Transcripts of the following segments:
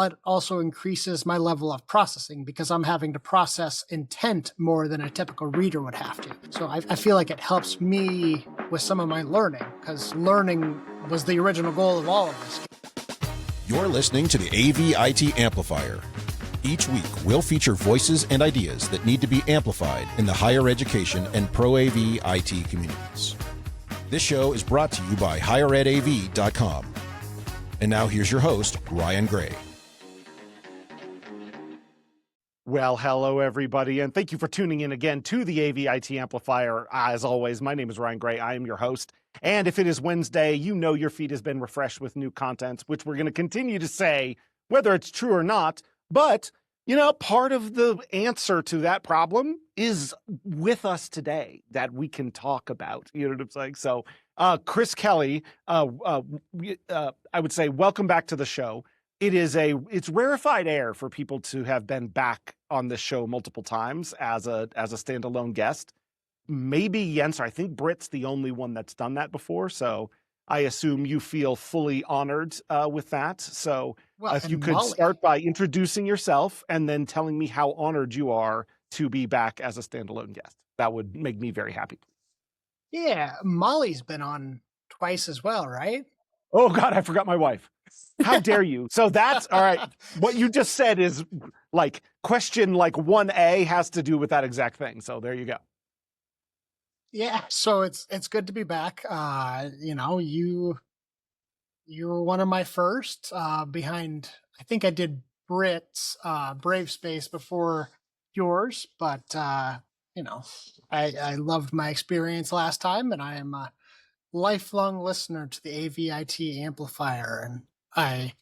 it also increases my level of processing because I'm having to process intent more than a typical reader would have to. So I feel like it helps me with some of my learning because learning was the original goal of all of this. You're listening to the AV-IT Amplifier. Each week, we'll feature voices and ideas that need to be amplified in the higher education and pro-AV IT communities. This show is brought to you by higherEdAV.com. And now here's your host, Ryan Gray. Well, hello, everybody, and thank you for tuning in again to the AV-IT Amplifier. As always, my name is Ryan Gray. I am your host. And if it is Wednesday, you know your feed has been refreshed with new content, which we're going to continue to say, whether it's true or not. But, you know, part of the answer to that problem is with us today that we can talk about. You know what I'm saying? So, Chris Kelly, I would say welcome back to the show. It's rarefied air for people to have been back on this show multiple times as a standalone guest. Maybe Jens, I think Britt's the only one that's done that before. So I assume you feel fully honored with that. So if you could start by introducing yourself and then telling me how honored you are to be back as a standalone guest. That would make me very happy. Yeah, Molly's been on twice as well, right? Oh, God, I forgot my wife. How dare you? So that's all right. What you just said is like question like 1A has to do with that exact thing. So there you go. Yeah, so it's good to be back. You know, you were one of my first behind. I think I did Brit's Brave Space before yours, but you know, I loved my experience last time, and I am a lifelong listener to the AV-IT Amplifier, and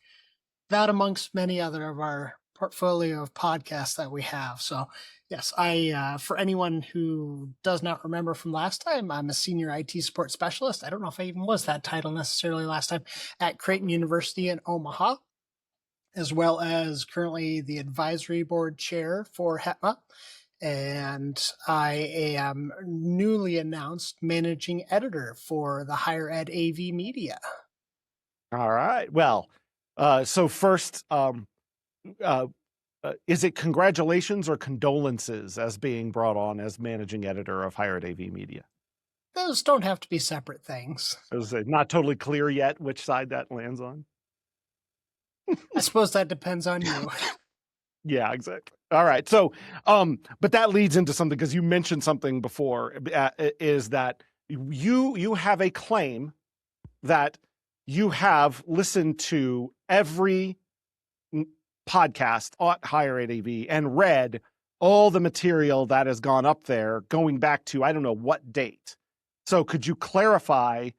that amongst many other of our portfolio of podcasts that we have. So yes, for anyone who does not remember from last time, I'm a senior IT support specialist. I don't know if I even was that title necessarily last time at Creighton University in Omaha, as well as currently the advisory board chair for HETMA. And I am newly announced managing editor for the Higher Ed AV Media. All right. Well, so first, is it congratulations or condolences as being brought on as managing editor of Higher Ed AV Media? Those don't have to be separate things. It was not totally clear yet which side that lands on. I suppose that depends on you. Yeah, exactly. All right. So, but that leads into something because you mentioned something before is that you have a claim that you have listened to every podcast at Higher Ed AV and read all the material that has gone up there going back to, I don't know what date. So could you clarify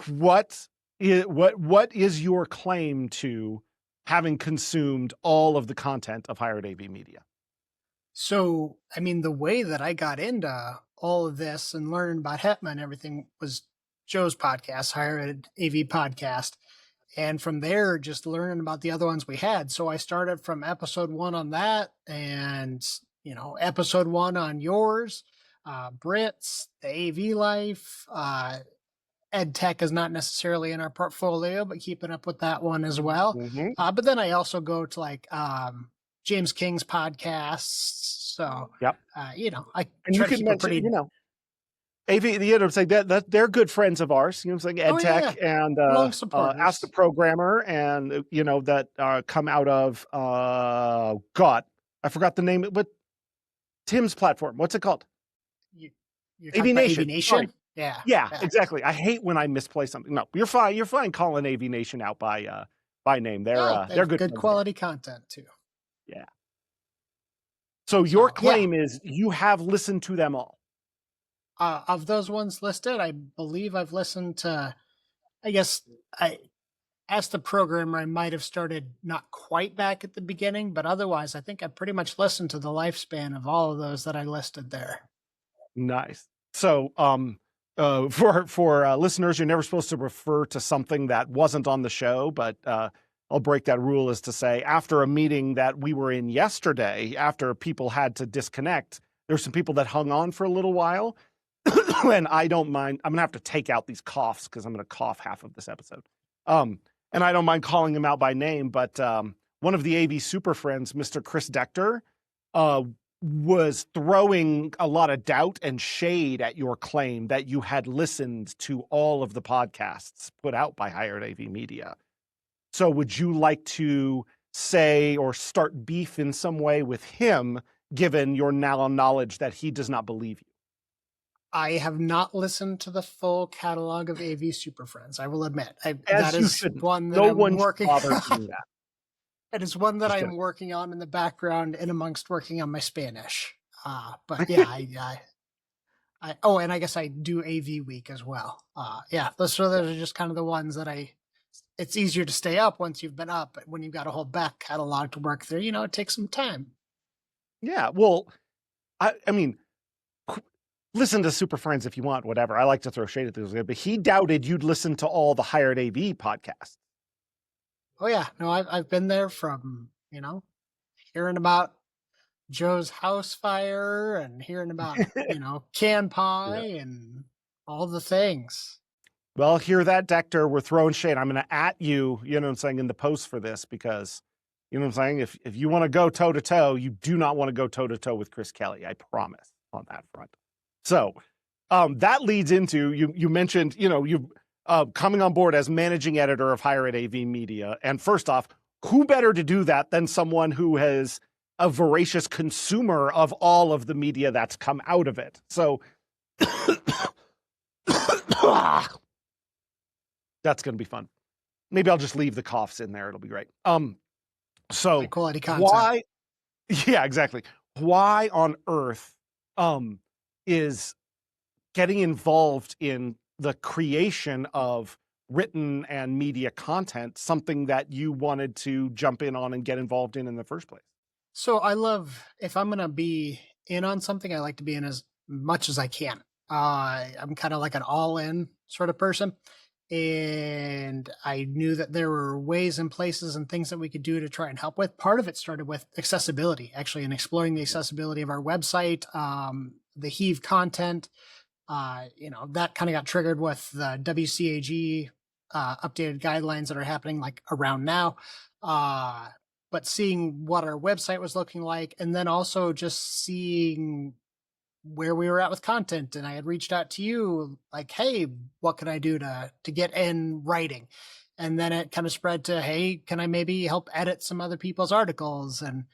what is your claim to having consumed all of the content of Higher Ed AV Media? So, I mean, the way that I got into all of this and learning about HETMA and everything was Joe's podcast, Higher Ed AV Podcast. And from there, just learning about the other ones we had. So I started from episode 1 on that and, you know, episode 1 on yours, Brit's, the AV Life, Ed Tech is not necessarily in our portfolio, but keeping up with that one as well. Mm-hmm. But then I also go to like James King's podcasts. So, yep. You know, I and you can mention, you know, AV, the editor saying that they're good friends of ours. You know what I'm saying? Ed Tech and Ask the Programmer, and you know that come out of God, I forgot the name. But Tim's platform, what's it called? AV Nation. Yeah, exactly. I hate when I misplace something. No, you're fine. You're fine calling AV Nation out by name. They're good quality content too. Yeah. So your claim is you have listened to them all. Of those ones listed, I believe I've listened to, I guess as the programmer, I might have started not quite back at the beginning, but otherwise I think I pretty much listened to the lifespan of all of those that I listed there. Nice. So, for listeners, you're never supposed to refer to something that wasn't on the show, but I'll break that rule as to say after a meeting that we were in yesterday, after people had to disconnect, there were some people that hung on for a little while. And I don't mind. I'm going to have to take out these coughs because I'm going to cough half of this episode. And I don't mind calling them out by name, but one of the AV super friends, Mr. Chris Decter, was throwing a lot of doubt and shade at your claim that you had listened to all of the podcasts put out by Hired AV Media. So would you like to say or start beef in some way with him, given your now knowledge that he does not believe you? I have not listened to the full catalog of AV Super Friends. I will admit. That is one that no I'm one working should bother doing that. It is one that I'm working on in the background and amongst working on my Spanish. But yeah, and I guess I do AV Week as well. Those are just kind of the ones that it's easier to stay up once you've been up, but when you've got a whole back catalog to work through, it takes some time. Yeah, well, I mean, listen to Super Friends if you want, whatever. I like to throw shade at those, but he doubted you'd listen to all the Hired AV podcasts. Oh yeah, no, I've been there from, hearing about Joe's house fire and hearing about, can pie and all the things. Well, hear that, Decter? We're throwing shade. I'm going to at you, what I'm saying, in the post for this because, what I'm saying? If you want to go toe-to-toe, you do not want to go toe-to-toe with Chris Kelly. I promise on that front. So that leads into, you mentioned, you coming on board as managing editor of Hired AV Media. And first off, who better to do that than someone who has a voracious consumer of all of the media that's come out of it? So that's going to be fun. Maybe I'll just leave the coughs in there. It'll be great. So high quality content. Why? Yeah, exactly. Why on earth is getting involved in the creation of written and media content something that you wanted to jump in on and get involved in the first place? So if I'm going to be in on something, I like to be in as much as I can. I'm kind of like an all-in sort of person. And I knew that there were ways and places and things that we could do to try and help with. Part of it started with accessibility, actually, and exploring the accessibility of our website, the Heave content. That kind of got triggered with the WCAG updated guidelines that are happening like around now. But seeing what our website was looking like, and then also just seeing where we were at with content. And I had reached out to you like, hey, what can I do to get in writing? And then it kind of spread to, hey, can I maybe help edit some other people's articles and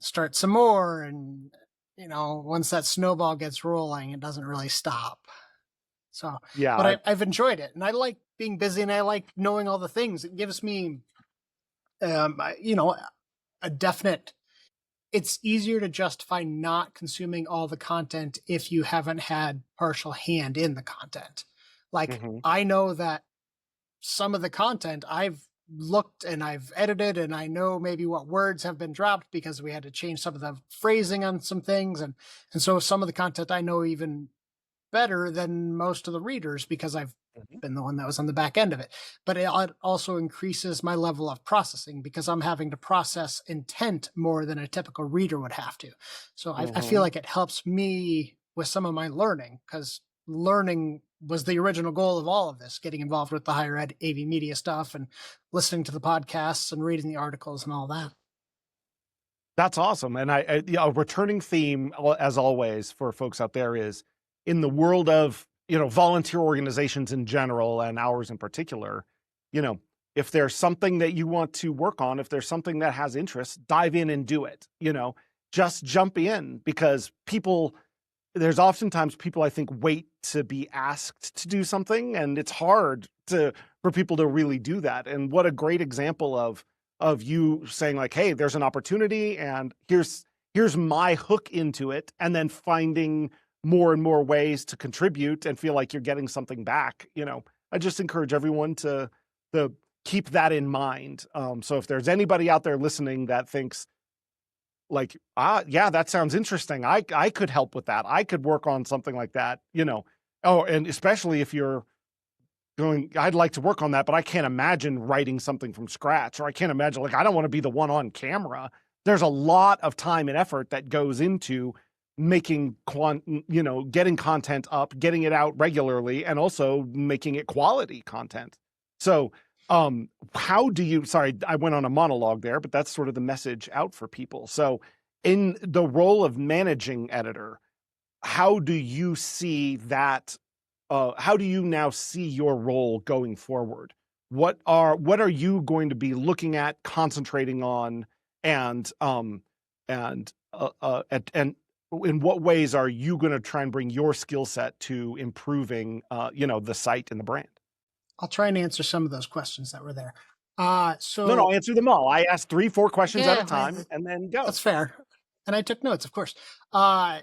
start some more? And, once that snowball gets rolling, it doesn't really stop. So, yeah, but I've enjoyed it, and I like being busy, and I like knowing all the things. It gives me, a definite. It's easier to justify not consuming all the content if you haven't had partial hand in the content. Like, I know that some of the content I've looked and I've edited, and I know maybe what words have been dropped because we had to change some of the phrasing on some things. And so some of the content I know even better than most of the readers because I've been the one that was on the back end of it. But it also increases my level of processing because I'm having to process intent more than a typical reader would have to. So I feel like it helps me with some of my learning, because learning was the original goal of all of this, getting involved with the higher ed AV media stuff and listening to the podcasts and reading the articles and all that. That's awesome. And a returning theme, as always, for folks out there is in the world of, volunteer organizations in general and ours in particular, if there's something that you want to work on, if there's something that has interest, dive in and do it, just jump in, because there's oftentimes people, I think, wait to be asked to do something, and it's hard for people to really do that. And what a great example of you saying like, hey, there's an opportunity and here's my hook into it, and then finding more and more ways to contribute and feel like you're getting something back. I just encourage everyone to keep that in mind. So if there's anybody out there listening that thinks like, yeah, that sounds interesting, I could help with that, I could work on something like that, and especially if you're going, I'd like to work on that, but I can't imagine writing something from scratch, or I can't imagine, like, I don't want to be the one on camera. There's a lot of time and effort that goes into making getting content up, getting it out regularly, and also making it quality content. So How do you, sorry, I went on a monologue there, but that's sort of the message out for people. So in the role of managing editor, how do you see that? How do you now see your role going forward? What are you going to be looking at, concentrating on, and and in what ways are you going to try and bring your skill set to improving, the site and the brand? I'll try and answer some of those questions that were there. No, So answer them all. I asked 3-4 questions at a yeah, time, and then go. that's fair. And I took notes, of course. I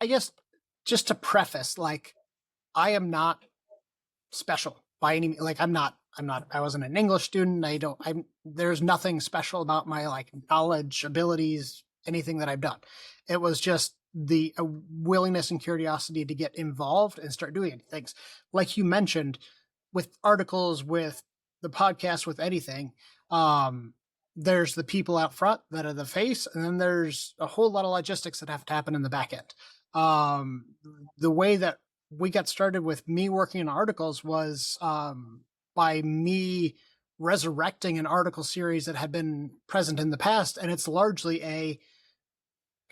guess just to preface, like, I am not special by any, like, I wasn't an English student. There's nothing special about my like knowledge, abilities, anything that I've done. It was just the willingness and curiosity to get involved and start doing things. Like you mentioned, with articles, with the podcast, with anything, there's the people out front that are the face, and then there's a whole lot of logistics that have to happen in the back end. The way that we got started with me working on articles was by me resurrecting an article series that had been present in the past. And it's largely a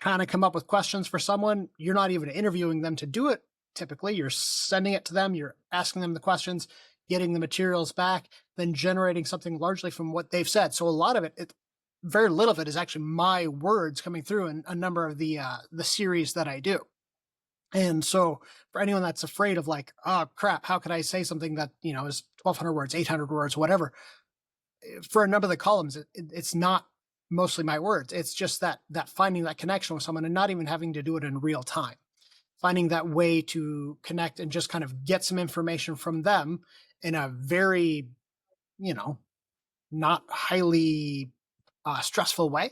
kind of come up with questions for someone. You're not even interviewing them to do it. Typically, you're sending it to them. You're asking them the questions, getting the materials back, then generating something largely from what they've said. So a lot of it, very little of it is actually my words coming through in a number of the series that I do. And so for anyone that's afraid of like, oh crap, how could I say something that, is 1,200 words, 800 words, whatever, for a number of the columns, it's not mostly my words. It's just that finding that connection with someone and not even having to do it in real time, finding that way to connect and just kind of get some information from them in a very, not highly stressful way,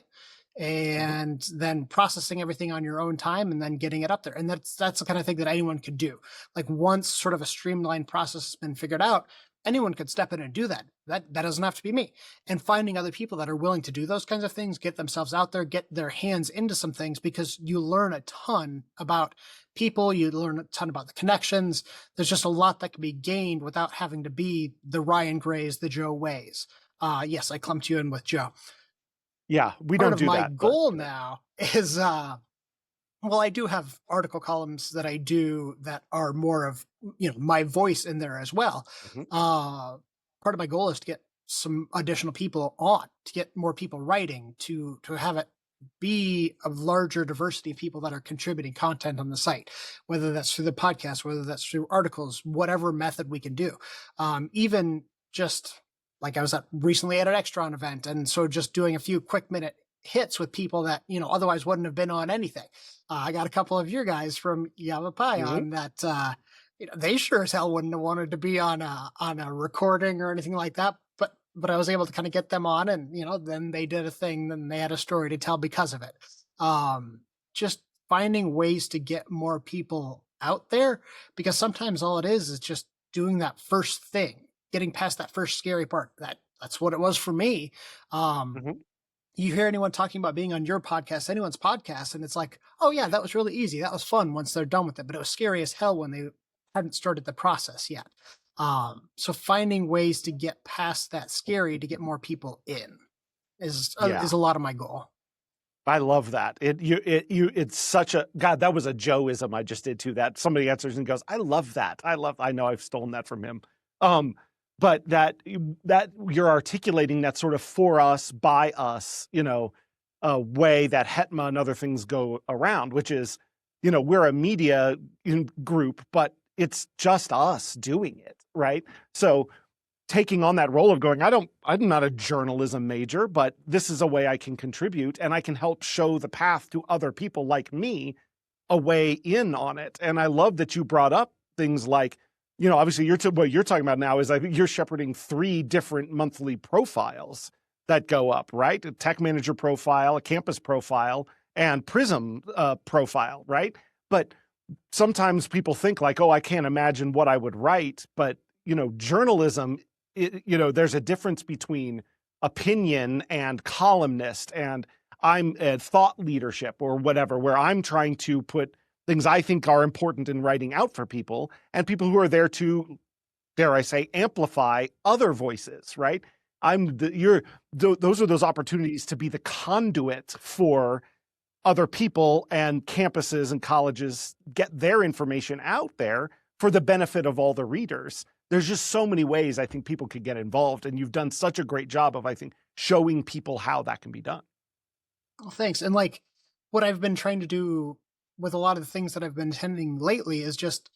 and then processing everything on your own time and then getting it up there. And that's the kind of thing that anyone could do. Like once sort of a streamlined process has been figured out, anyone could step in and do that. That doesn't have to be me. And finding other people that are willing to do those kinds of things, get themselves out there, get their hands into some things, because you learn a ton about people, you learn a ton about the connections. There's just a lot that can be gained without having to be the Ryan Grays, the Joe Ways. Yes, I clumped you in with Joe. Yeah, we don't do that. Part of my goal now is, I do have article columns that I do that are more of, my voice in there as well. Mhm. Part of my goal is to get some additional people on, to get more people writing, to have it be a larger diversity of people that are contributing content on the site, whether that's through the podcast, whether that's through articles, whatever method we can do. Even just like I was recently at an Extron event, and so just doing a few quick minute hits with people that, otherwise wouldn't have been on anything. I got a couple of your guys from Yavapai on that, they sure as hell wouldn't have wanted to be on a recording or anything like that. But I was able to kind of get them on, and, then they did a thing, then they had a story to tell because of it. Just finding ways to get more people out there, because sometimes all it is just doing that first thing, getting past that first scary part. That's what it was for me. You hear anyone talking about being on your podcast, anyone's podcast, and it's like, oh yeah, that was really easy. That was fun once they're done with it, but it was scary as hell when they hadn't started the process yet. So finding ways to get past that scary to get more people in is a lot of my goal. I love that. It's such a, God, that was a Joeism I just did too. That somebody answers and goes, I love that. I know I've stolen that from him. But that you're articulating that sort of for us, by us, a way that HETMA and other things go around, which is, we're a media group, but it's just us doing it, right? So taking on that role of going, I'm not a journalism major, but this is a way I can contribute, and I can help show the path to other people like me, a way in on it. And I love that you brought up things like, obviously what you're talking about now is I think you're shepherding 3 different monthly profiles that go up, right? A tech manager profile, a campus profile, and Prism profile, right? But sometimes people think like, oh, I can't imagine what I would write. But, journalism, there's a difference between opinion and columnist, and I'm a thought leadership or whatever, where I'm trying to put things I think are important in writing out for people, and people who are there to dare I say, amplify other voices, right? Those are those opportunities to be the conduit for other people, and campuses and colleges get their information out there for the benefit of all the readers. There's just so many ways I think people could get involved, and you've done such a great job of, I think, showing people how that can be done. Oh, thanks. And like what I've been trying to do with a lot of the things that I've been attending lately is just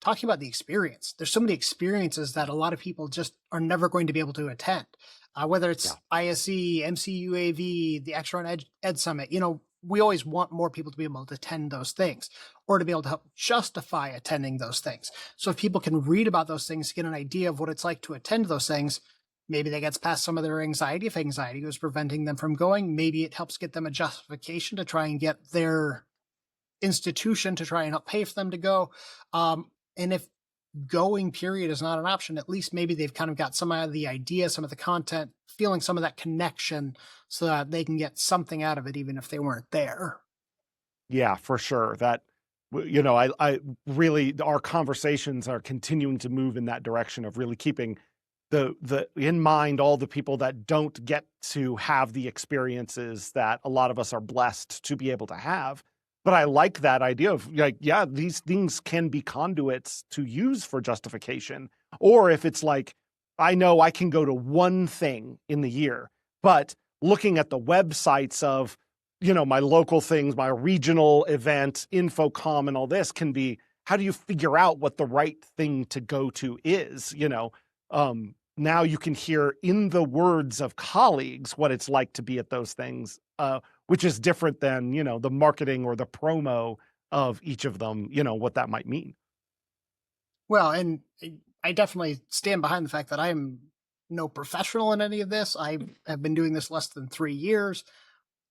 talking about the experience. There's so many experiences that a lot of people just are never going to be able to attend, whether it's ISE, MCUAV, the Extron Ed Summit. We always want more people to be able to attend those things or to be able to help justify attending those things. So if people can read about those things, get an idea of what it's like to attend those things, maybe that gets past some of their anxiety. If anxiety was preventing them from going, maybe it helps get them a justification to try and get their institution to try and help pay for them to go. And if going period is not an option, at least maybe they've kind of got some of the idea, some of the content, feeling some of that connection so that they can get something out of it, even if they weren't there. Yeah, for sure. That, I really, our conversations are continuing to move in that direction of really keeping the in mind all the people that don't get to have the experiences that a lot of us are blessed to be able to have. But I like that idea of these things can be conduits to use for justification. Or if it's like, I know I can go to one thing in the year, but looking at the websites of, my local things, my regional event, Infocom and all this can be, how do you figure out what the right thing to go to is, now you can hear in the words of colleagues what it's like to be at those things, which is different than, the marketing or the promo of each of them, what that might mean. Well, and I definitely stand behind the fact that I am no professional in any of this. I have been doing this less than 3 years,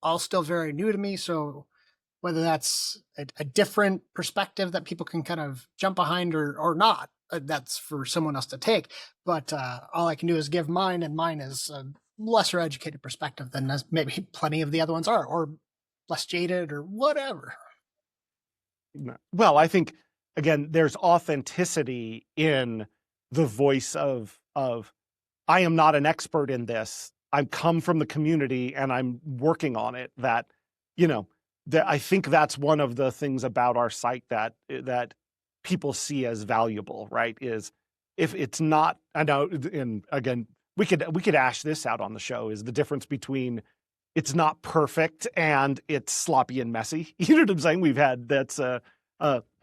all still very new to me. So whether that's a different perspective that people can kind of jump behind or not, that's for someone else to take. But all I can do is give mine, and mine is a lesser educated perspective than maybe plenty of the other ones are, or less jaded or whatever. Well, I think, again, there's authenticity in the voice of I am not an expert in this. I come from the community and I'm working on it. That, I think that's one of the things about our site that people see as valuable, right? Is if it's not, I know, and again, we could ash this out on the show, is the difference between it's not perfect and it's sloppy and messy. You know what I'm saying? That's a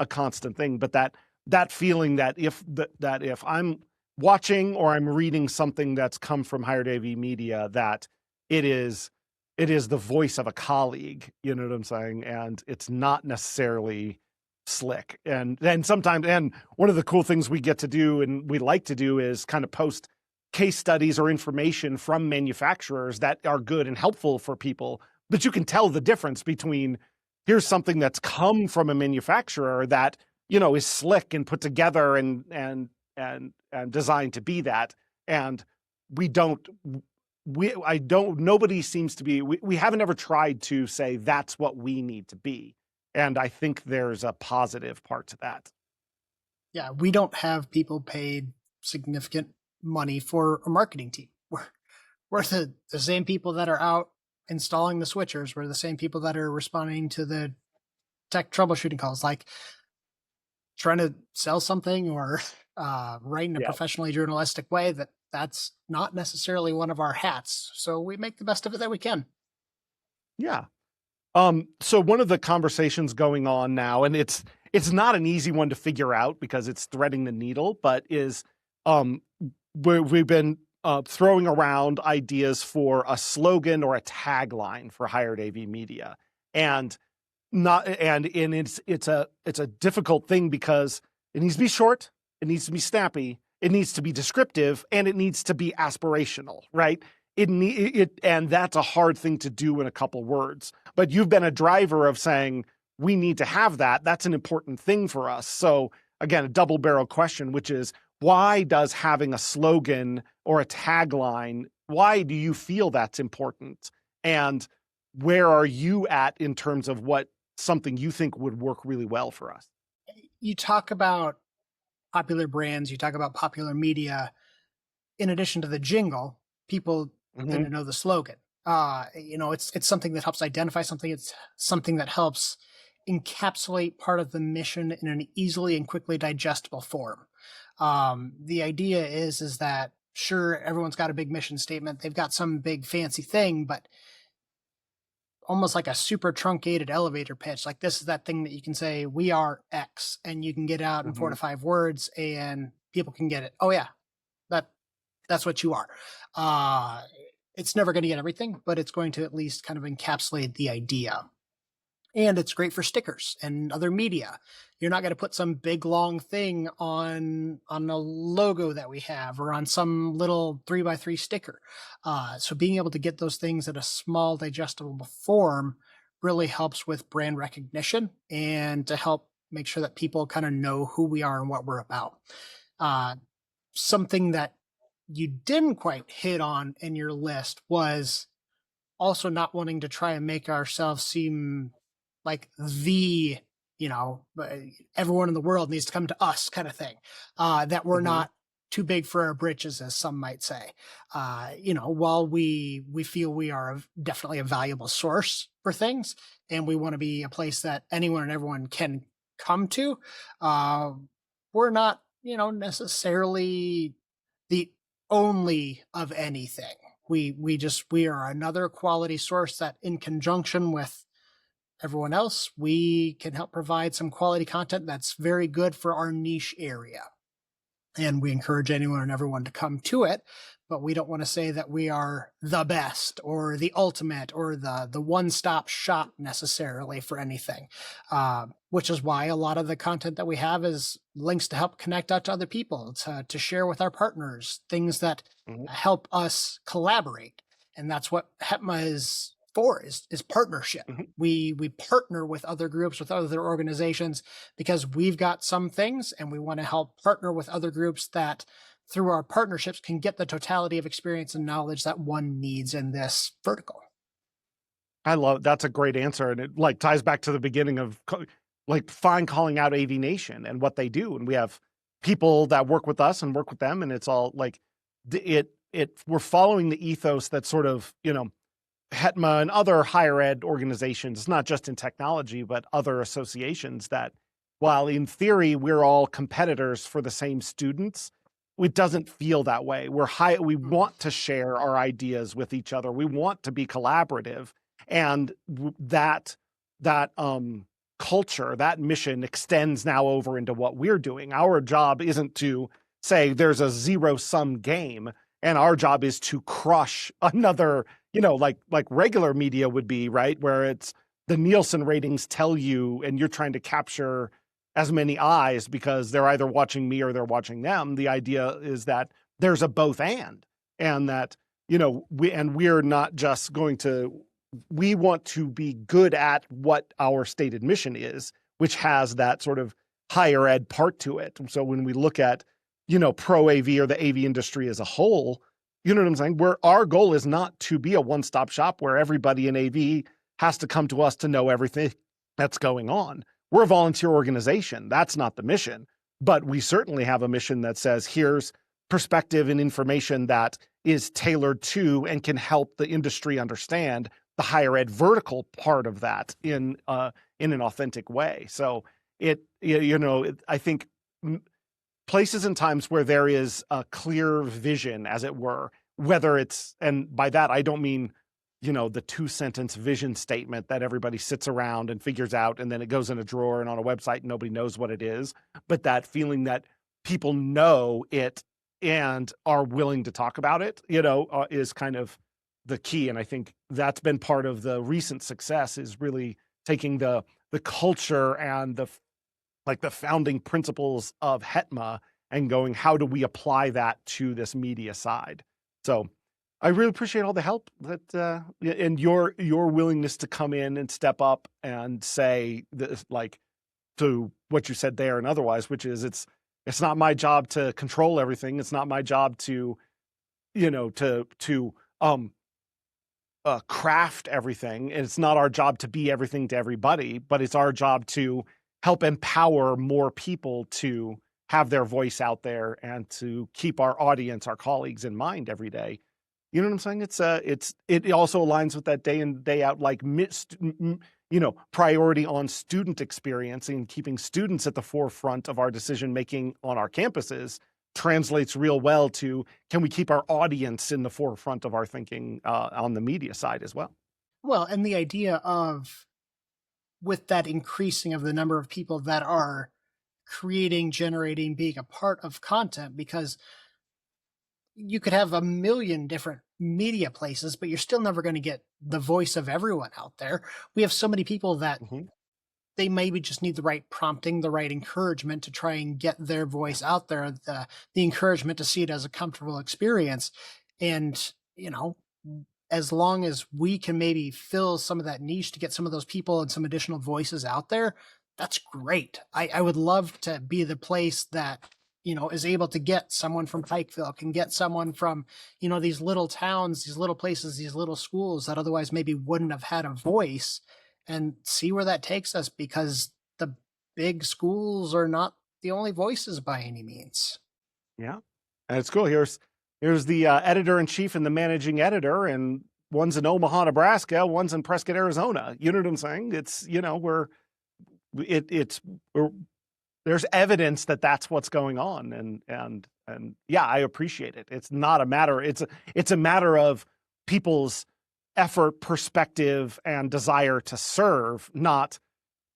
constant thing, but that feeling that if I'm watching or I'm reading something that's come from Hired AV Media, that it is the voice of a colleague, you know what I'm saying? And it's not necessarily slick. And then sometimes, and one of the cool things we get to do and we like to do is kind of post case studies or information from manufacturers that are good and helpful for people. But you can tell the difference between, here's something that's come from a manufacturer that, is slick and put together and designed to be that. And nobody seems to be, we haven't ever tried to say that's what we need to be. And I think there's a positive part to that. Yeah, we don't have people paid significant money for a marketing team. We're the same people that are out installing the switchers. We're the same people that are responding to the tech troubleshooting calls, like trying to sell something or write in a professionally journalistic way. That's not necessarily one of our hats. So we make the best of it that we can. Yeah. So one of the conversations going on now, and it's not an easy one to figure out because it's threading the needle, but is we've been throwing around ideas for a slogan or a tagline for Hired AV Media, and it's a difficult thing because it needs to be short, it needs to be snappy, it needs to be descriptive, and it needs to be aspirational, right? And that's a hard thing to do in a couple words. But you've been a driver of saying we need to have that. That's an important thing for us. So again, a double barrel question, which is, why does having a slogan or a tagline, why do you feel that's important? And where are you at in terms of what something you think would work really well for us? You talk about popular brands, you talk about popular media, in addition to the jingle, people tend Hmm. to know the slogan. It's something that helps identify something. It's something that helps encapsulate part of the mission in an easily and quickly digestible form. The idea is that sure, everyone's got a big mission statement. They've got some big fancy thing, but almost like a super truncated elevator pitch. Like this is that thing that you can say, we are X, and you can get out in four Hmm. to five words and people can get it. Oh yeah, that that's what you are. Uh, it's never going to get everything, but it's going to at least kind of encapsulate the idea. And it's great for stickers and other media. You're not going to put some big long thing on a logo that we have or on some little 3x3 sticker. So being able to get those things in a small digestible form really helps with brand recognition and to help make sure that people kind of know who we are and what we're about. Uh, Something that you didn't quite hit on in your list was also not wanting to try and make ourselves seem like you know, everyone in the world needs to come to us kind of thing. That we're Hmm. not too big for our britches, as some might say. While we feel we are definitely a valuable source for things, and we want to be a place that anyone and everyone can come to, uh, we're not, necessarily the only of anything. We are another quality source that in conjunction with everyone else, we can help provide some quality content that's very good for our niche area. And we encourage anyone and everyone to come to it, but we don't want to say that we are the best or the ultimate or the one-stop shop necessarily for anything. Which is why a lot of the content that we have is links to help connect out to other people, to share with our partners, things that Hmm. help us collaborate. And that's what HETMA is for, is partnership. Hmm. We partner with other groups, with other organizations, because we've got some things and we want to help partner with other groups that through our partnerships can get the totality of experience and knowledge that one needs in this vertical. I love that's a great answer, and it like ties back to the beginning of like fine calling out AV Nation and what they do, and we have people that work with us and work with them, and it's all like we're following the ethos that sort of HETMA and other higher ed organizations, not just in technology, but other associations that, while in theory we're all competitors for the same students, it doesn't feel that way. We want to share our ideas with each other. We want to be collaborative. And that culture, that mission extends now over into what we're doing. Our job isn't to say there's a zero sum game, and our job is to crush another like regular media would be, right? Where it's the Nielsen ratings tell you, and you're trying to capture as many eyes because they're either watching me or they're watching them. The idea is that there's a both and that, we're not just going to, we want to be good at what our stated mission is, which has that sort of higher ed part to it. So when we look at, pro AV or the AV industry as a whole, you know what I'm saying? Our goal is not to be a one-stop shop where everybody in AV has to come to us to know everything that's going on. We're a volunteer organization. That's not the mission. But we certainly have a mission that says, here's perspective and information that is tailored to and can help the industry understand the higher ed vertical part of that in an authentic way. So I think places and times where there is a clear vision, as it were, whether it's, and by that I don't mean, the 2-sentence vision statement that everybody sits around and figures out, and then it goes in a drawer and on a website and nobody knows what it is, but that feeling that people know it and are willing to talk about it, is kind of the key. And I think that's been part of the recent success, is really taking the culture and the founding principles of HETMA and going, how do we apply that to this media side? So I really appreciate all the help that and your willingness to come in and step up and say this, like, to what you said there and otherwise, which is it's not my job to control everything. It's not my job to craft everything. And it's not our job to be everything to everybody, but it's our job to help empower more people to have their voice out there and to keep our audience, our colleagues in mind every day. You know what I'm saying? It also aligns with that day in, day out, like, priority on student experience and keeping students at the forefront of our decision making on our campuses translates real well to, can we keep our audience in the forefront of our thinking on the media side as well? Well, and the idea of, with that increasing of the number of people that are creating, generating, being a part of content, because you could have a million different media places, but you're still never going to get the voice of everyone out there. We have so many people that they maybe just need the right prompting, the right encouragement to try and get their voice out there, the encouragement to see it as a comfortable experience. And, as long as we can maybe fill some of that niche to get some of those people and some additional voices out there, that's great. I would love to be the place that, is able to get someone from Pikeville, can get someone from, these little towns, these little places, these little schools that otherwise maybe wouldn't have had a voice, and see where that takes us, because the big schools are not the only voices by any means. Yeah. And it's cool. Here's the editor-in-chief and the managing editor, and one's in Omaha, Nebraska, one's in Prescott, Arizona. You know what I'm saying? It's, there's evidence that that's what's going on. And yeah, I appreciate it. It's not a matter, it's a matter of people's effort, perspective, and desire to serve, not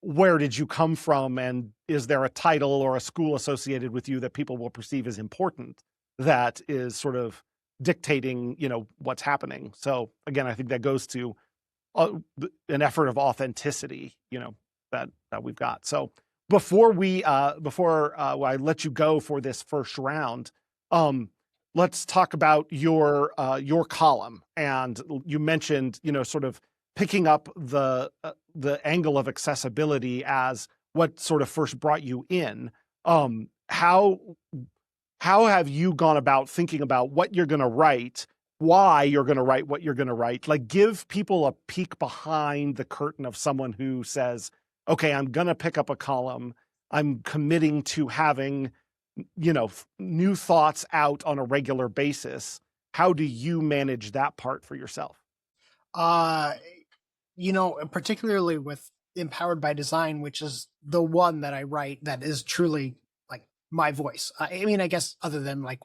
where did you come from, and is there a title or a school associated with you that people will perceive as important, that is sort of dictating, what's happening. So again, I think that goes to an effort of authenticity, that we've got. So before I let you go for this first round, let's talk about your column. And you mentioned, sort of picking up the angle of accessibility as what sort of first brought you in. How have you gone about thinking about what you're going to write, why you're going to write what you're going to write? Like, give people a peek behind the curtain of someone who says, okay, I'm going to pick up a column. I'm committing to having, new thoughts out on a regular basis. How do you manage that part for yourself? Particularly with Empowered by Design, which is the one that I write that is truly like my voice. I guess other than like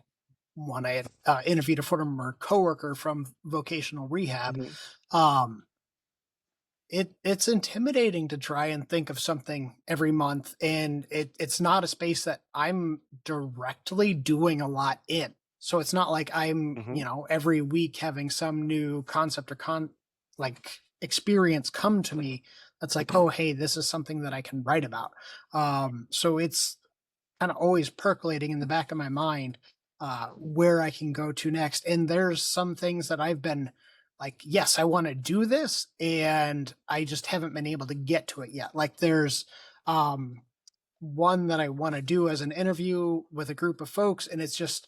one I had interviewed a former coworker from vocational rehab. It's intimidating to try and think of something every month, and it's not a space that I'm directly doing a lot in. So it's not like I'm, every week having some new concept or experience come to me that's like, oh, hey, this is something that I can write about. So it's kind of always percolating in the back of my mind where I can go to next. And there's some things that I've been like, yes, I want to do this, and I just haven't been able to get to it yet. Like there's one that I want to do as an interview with a group of folks, and it's just,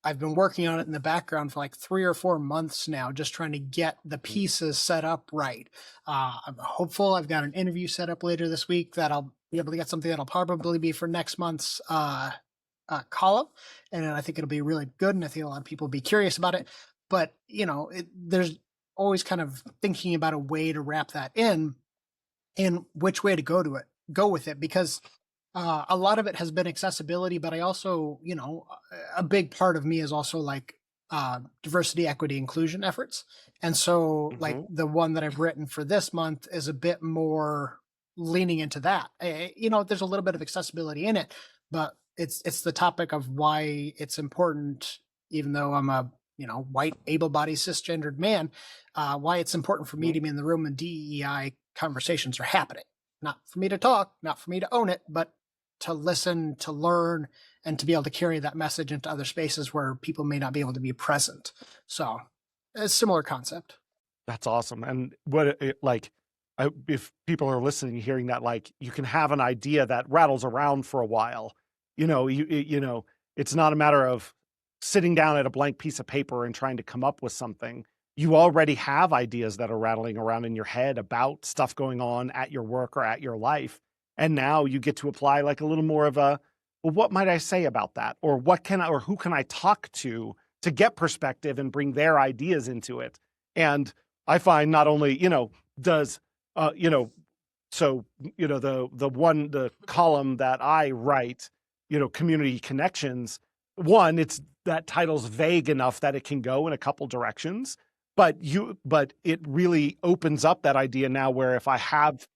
I've been working on it in the background for like 3 or 4 months now, just trying to get the pieces set up right. I'm hopeful. I've got an interview set up later this week that I'll be able to get something that'll probably be for next month's column. And I think it'll be really good. And I think a lot of people will be curious about it. But, there's always kind of thinking about a way to wrap that in and which way to go with it, because a lot of it has been accessibility, but I also, a big part of me is also like diversity, equity, inclusion efforts. And so like the one that I've written for this month is a bit more leaning into that. There's a little bit of accessibility in it, but it's the topic of why it's important, even though I'm a, white, able-bodied, cisgendered man, why it's important for me to be in the room when DEI conversations are happening. Not for me to talk, not for me to own it, but to listen, to learn, and to be able to carry that message into other spaces where people may not be able to be present. So a similar concept. That's awesome. And if people are listening, hearing that, like, you can have an idea that rattles around for a while, it's not a matter of sitting down at a blank piece of paper and trying to come up with something. You already have ideas that are rattling around in your head about stuff going on at your work or at your life. And now you get to apply like a little more of a well, what might I say about that? Or who can I talk to get perspective and bring their ideas into it? And I find not only, the column that I write, community connections, that title's vague enough that it can go in a couple directions, but it really opens up that idea now where if I have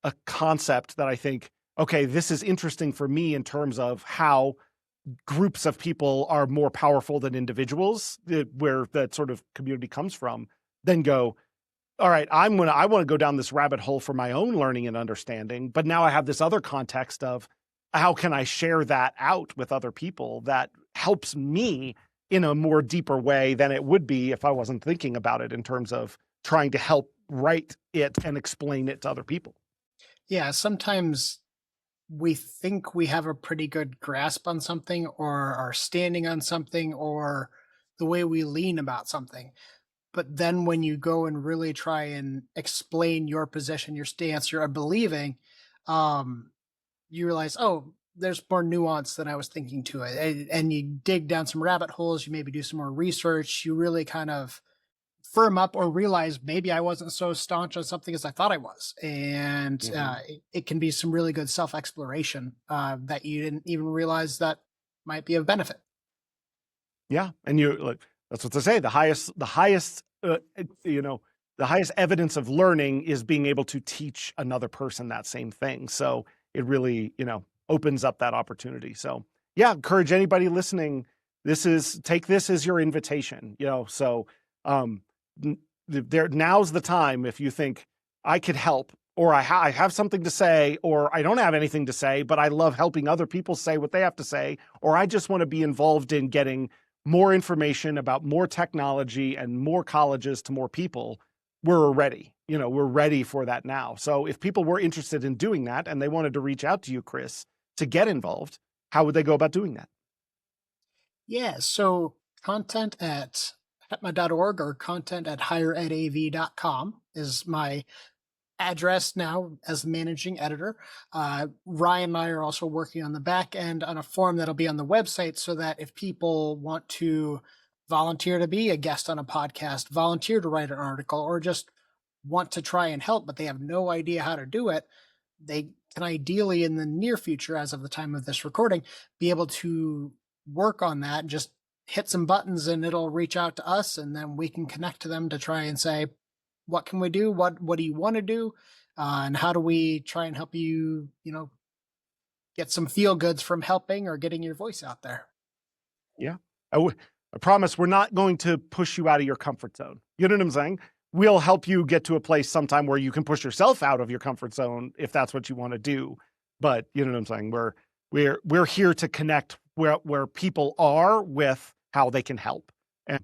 a concept that I think, okay, this is interesting for me in terms of how groups of people are more powerful than individuals, where that sort of community comes from, then go, all right, I want to go down this rabbit hole for my own learning and understanding, but now I have this other context of how can I share that out with other people that helps me in a more deeper way than it would be if I wasn't thinking about it in terms of trying to help write it and explain it to other people. Yeah, sometimes we think we have a pretty good grasp on something or are standing on something or the way we lean about something. But then when you go and really try and explain your position, your stance, your believing, you realize, oh, there's more nuance than I was thinking to it. And you dig down some rabbit holes, you maybe do some more research, you really kind of firm up or realize maybe I wasn't so staunch on something as I thought I was. And it can be some really good self-exploration that you didn't even realize that might be of benefit. Yeah. And that's what they say. The highest evidence of learning is being able to teach another person that same thing. So it really, opens up that opportunity. So yeah, encourage anybody listening. Take this as your invitation, so now's the time. If you think I could help, or I have something to say, or I don't have anything to say, but I love helping other people say what they have to say, or I just want to be involved in getting more information about more technology and more colleges to more people, we're ready. We're ready for that now. So if people were interested in doing that and they wanted to reach out to you, Chris, to get involved, how would they go about doing that? Yeah, so content at HETMA.org or content at higherEdav.com is my address now as the managing editor. Ryan and I are also working on the back end on a form that'll be on the website so that if people want to volunteer to be a guest on a podcast, volunteer to write an article, or just want to try and help, but they have no idea how to do it, they can ideally in the near future, as of the time of this recording, be able to work on that and just hit some buttons and it'll reach out to us and then we can connect to them to try and say, what can we do? What do you want to do? And how do we try and help you, get some feel goods from helping or getting your voice out there? Yeah. I promise we're not going to push you out of your comfort zone. You know what I'm saying? We'll help you get to a place sometime where you can push yourself out of your comfort zone if that's what you want to do. But you know what I'm saying? We're here to connect where people are with how they can help, and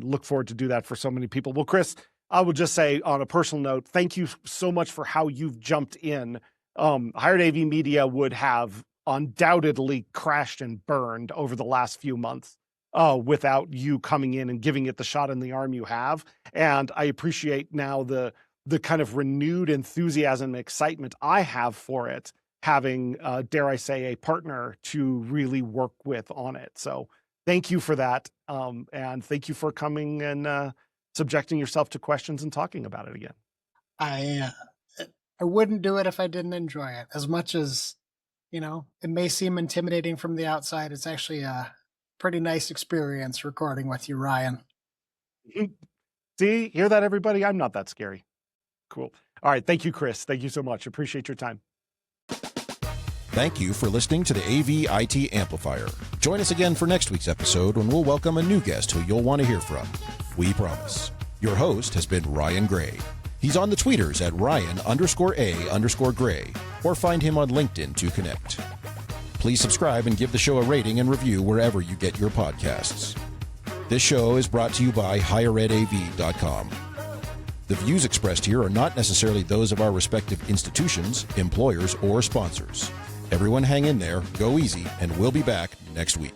look forward to do that for so many people. Well, Chris, I would just say on a personal note, thank you so much for how you've jumped in. Hired AV Media would have undoubtedly crashed and burned over the last few months without you coming in and giving it the shot in the arm you have. And I appreciate now the kind of renewed enthusiasm and excitement I have for it, having, dare I say, a partner to really work with on it. So thank you for that. And thank you for coming and subjecting yourself to questions and talking about it again. I wouldn't do it if I didn't enjoy it as much as, it may seem intimidating from the outside. It's actually a pretty nice experience recording with you, Ryan. See, hear that, everybody? I'm not that scary. Cool. All right. Thank you, Chris. Thank you so much. Appreciate your time. Thank you for listening to the AV IT Amplifier. Join us again for next week's episode when we'll welcome a new guest who you'll want to hear from. We promise. Your host has been Ryan Gray. He's on the tweeters at Ryan_A_Gray, or find him on LinkedIn to connect. Please subscribe and give the show a rating and review wherever you get your podcasts. This show is brought to you by higheredav.com. The views expressed here are not necessarily those of our respective institutions, employers, or sponsors. Everyone hang in there, go easy, and we'll be back next week.